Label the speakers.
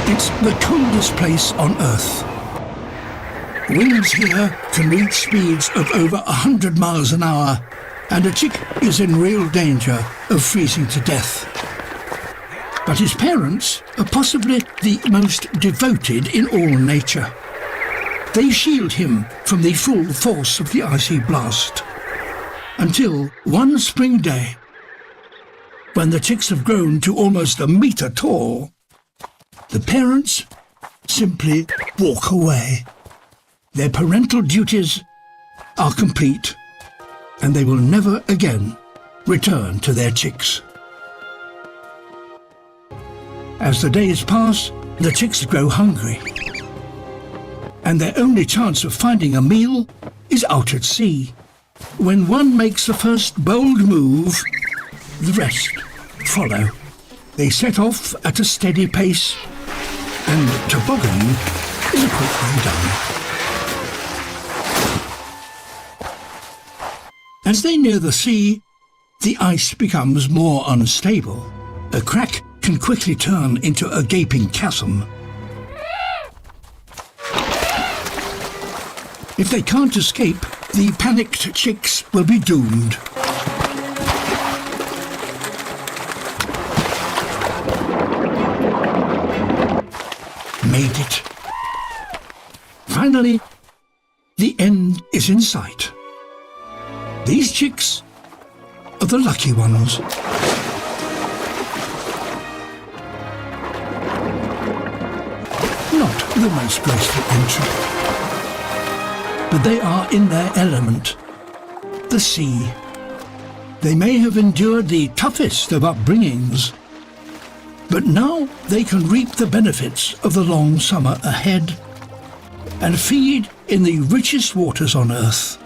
Speaker 1: It's the coldest place on Earth. Winds here can reach speeds of over 100 miles an hour, and a chick is in real danger of freezing to death. But his parents are possibly the most devoted in all nature. They shield him from the full force of the icy blast. Until one spring day, when the chicks have grown to almost a metre tall, the parents simply walk away. Their parental duties are complete, and they will never again return to their chicks. As the days pass, the chicks grow hungry, and their only chance of finding a meal is out at sea. When one makes the first bold move, the rest follow. They set off at a steady pace, and tobogganing is a quick way down. As they near the sea, the ice becomes more unstable. A crack can quickly turn into a gaping chasm. If they can't escape, the panicked chicks will be doomed. Made it. Finally, the end is in sight. These chicks are the lucky ones. Not the most graceful entry, but they are in their element, the sea. They may have endured the toughest of upbringings, but now they can reap the benefits of the long summer ahead and feed in the richest waters on Earth.